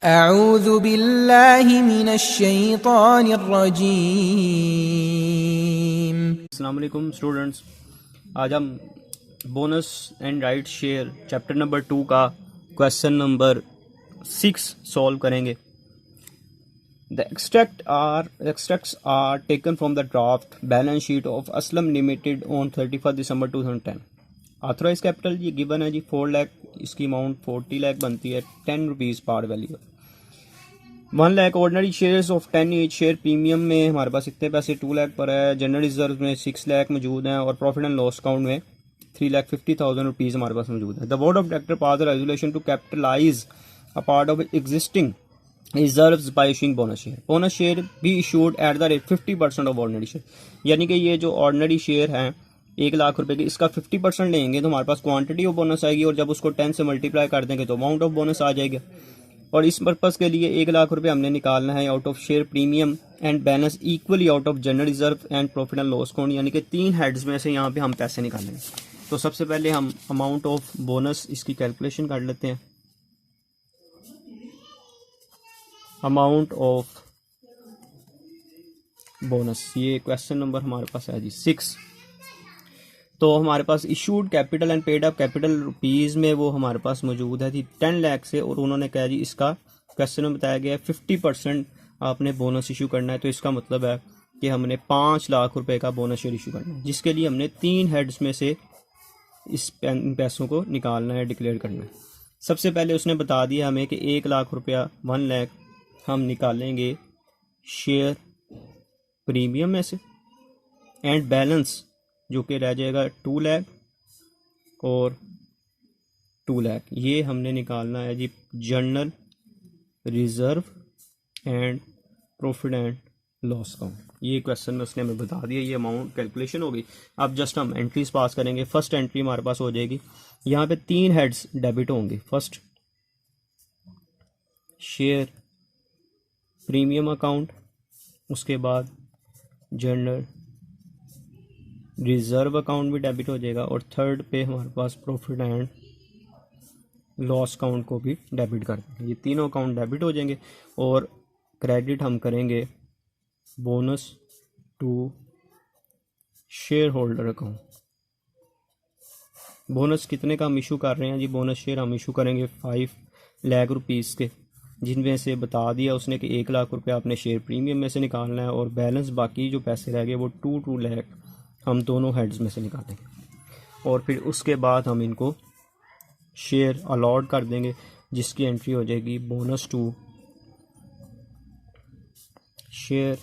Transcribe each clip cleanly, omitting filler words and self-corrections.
अऊज़ु बिल्लाहि मिनश्शैतानिर्रजीम। अस्सलाम वालेकुम स्टूडेंट्स, आज हम bonus and right share chapter number 2 का क्वेश्चन नंबर 6 सॉल्व करेंगे। The extracts are taken from the draft balance sheet of Aslam Limited on 31 December 2010। Authorise capital ये given है जी 4 लाख, इसकी अमाउंट 40 लाख बनती है, 10 rupees par value. 1 lakh ordinary shares of 10 each share premium में हमारे पास इतने पैसे 2 लाख पर है। जनरल रिजर्व में 6 लाख मौजूद हैं और प्रॉफिट एंड लॉस अकाउंट में 3,50,000 रुपीज़ हमारे पास मौजूद है। The board of director pass the resolution to capitalise a part of existing reserves by issuing bonus share. Bonus share भी issued at the rate 50% of ordinary share, यानी कि ये जो ऑर्डनरी शेयर हैं 1 लाख रुपए की, इसका 50% लेंगे तो हमारे पास क्वांटिटी ऑफ बोनस आएगी और जब उसको 10 से मल्टीप्लाई कर देंगे तो अमाउंट ऑफ बोनस आ जाएगा। और इस पर्पज़ के लिए 1 लाख रुपए हमने निकालना है out of share premium and balance equally out of general reserve and profit and loss account, यानी कि 3 हेड्स में से यहाँ पे हम पैसे निकालेंगे। तो सबसे पहले हम अमाउंट ऑफ बोनस इसकी कैलकुलेशन कर लेते हैं। अमाउंट ऑफ बोनस, ये क्वेश्चन नंबर हमारे पास है जी 6। तो हमारे पास issued capital and paid up capital rupees में वो हमारे पास मौजूद है थी 10 लाख से, और उन्होंने कहा जी इसका क्वेश्चन में बताया गया है 50% आपने बोनस इशू करना है। तो इसका मतलब है कि हमने 5 लाख रुपए का बोनस शेयर इशू करना है, जिसके लिए हमने 3 हेड्स में से इस पैसों को निकालना है, डिक्लेयर करना है। सबसे पहले उसने बता दिया हमें कि 1 लाख रुपया 1 लाख हम निकालेंगे शेयर प्रीमियम में से, एंड बैलेंस जो कि रह जाएगा 2 लाख और 2 लाख, ये हमने निकालना है जी general reserve and profit and loss account. ये क्वेश्चन में उसने हमें बता दिया, ये अमाउंट कैलकुलेशन होगी। अब जस्ट हम एंट्रीज पास करेंगे। फर्स्ट एंट्री हमारे पास हो जाएगी, यहाँ पे 3 हेड्स डेबिट होंगे। फर्स्ट शेयर प्रीमियम अकाउंट, उसके बाद जनरल रिजर्व अकाउंट भी डेबिट हो जाएगा, और थर्ड पे हमारे पास प्रॉफिट एंड लॉस अकाउंट को भी डेबिट कर देंगे। ये तीनों अकाउंट डेबिट हो जाएंगे और क्रेडिट हम करेंगे bonus to share holder account. Bonus कितने का हम इशू कर रहे हैं जी? बोनस शेयर हम इशू करेंगे 5 लाख रुपीज़ के, जिनमें से बता दिया उसने कि 1 लाख रुपये आपने शेयर प्रीमियम में से निकालना है, और बैलेंस बाकी जो पैसे रह गए वो 2 लाख हम दोनों हेड्स में से निकालेंगे। और फिर उसके बाद हम इनको शेयर अलॉट कर देंगे, जिसकी एंट्री हो जाएगी bonus to share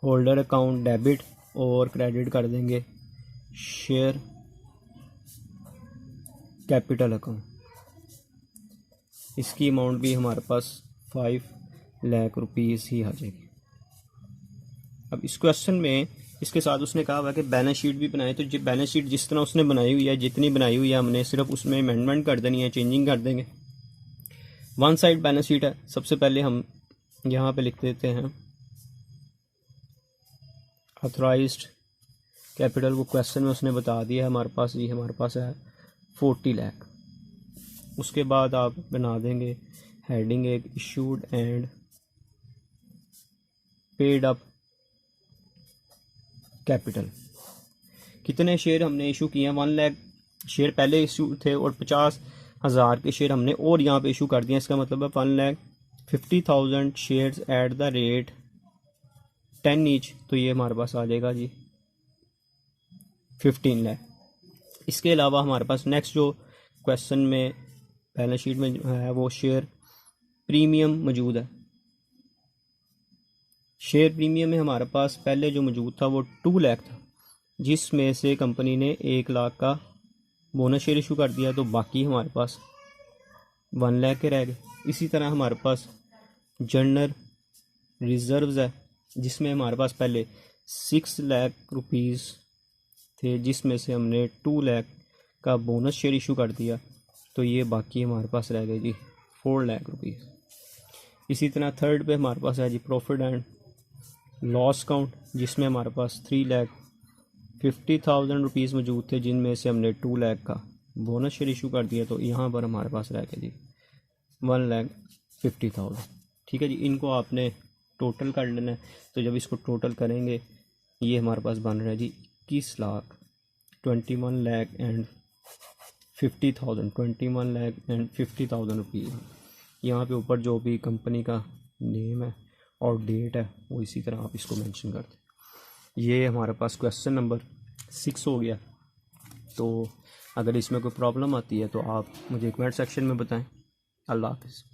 holder account debit, और क्रेडिट कर देंगे शेयर कैपिटल अकाउंट। इसकी अमाउंट भी हमारे पास 5 लाख रुपीज़ ही आ जाएगी। अब इस क्वेश्चन में इसके साथ उसने कहा हुआ कि बैलेंस शीट भी बनाए, तो बैलेंस शीट जिस तरह उसने बनाई हुई है, जितनी बनाई हुई है, हमने सिर्फ उसमें अमेंडमेंट कर देनी है, चेंजिंग कर देंगे। 1 साइड बैलेंस शीट है। सबसे पहले हम यहाँ पे लिख देते हैं ऑथराइज्ड कैपिटल, वो क्वेश्चन में उसने बता दिया है हमारे पास, ये हमारे पास है 40 लाख। उसके बाद आप बना देंगे हेडिंग एक issued and paid up capital. कितने शेयर हमने इशू किए हैं? 1 लाख शेयर पहले इशू थे और 50,000 के शेयर हमने और यहाँ पे इशू कर दिए। इसका मतलब है 1,50,000 shares at the rate 10 each, तो ये हमारे पास आ जाएगा जी 15 लाख। इसके अलावा हमारे पास नेक्स्ट जो क्वेश्चन में बैलेंस शीट में है वो शेयर प्रीमियम मौजूद है। शेयर प्रीमियम में हमारे पास पहले जो मौजूद था वो 2 लाख था, जिसमें से कंपनी ने 1 लाख का बोनस शेयर इशू कर दिया, तो बाकी हमारे पास 1 लाख के रह गए। इसी तरह हमारे पास जनरल रिजर्व्स है, जिसमें हमारे पास पहले 6 लाख रुपीज़ थे, जिसमें से हमने 2 लाख का बोनस शेयर इशू कर दिया, तो ये बाकी हमारे पास रह गए जी 4 लाख रुपीज़। इसी तरह थर्ड पे हमारे पास है जी प्रॉफिट एंड लॉस अकाउंट, जिसमें हमारे पास 3,50,000 रुपीज़ मौजूद थे, जिनमें से हमने 2 लाख का बोनस शेयर इशू कर दिया, तो यहाँ पर हमारे पास रह गया जी 1,50,000। ठीक है जी, इनको आपने टोटल कर लेना है। तो जब इसको टोटल करेंगे ये हमारे पास बन रहा है जी 21,50,000 रुपीज़। यहाँ पे ऊपर जो भी कंपनी का नेम है और डेट है वो इसी तरह आप इसको मेंशन कर दें। ये हमारे पास क्वेश्चन नंबर 6 हो गया। तो अगर इसमें कोई प्रॉब्लम आती है तो आप मुझे कमेंट सेक्शन में बताएं। अल्लाह हाफ़िज़।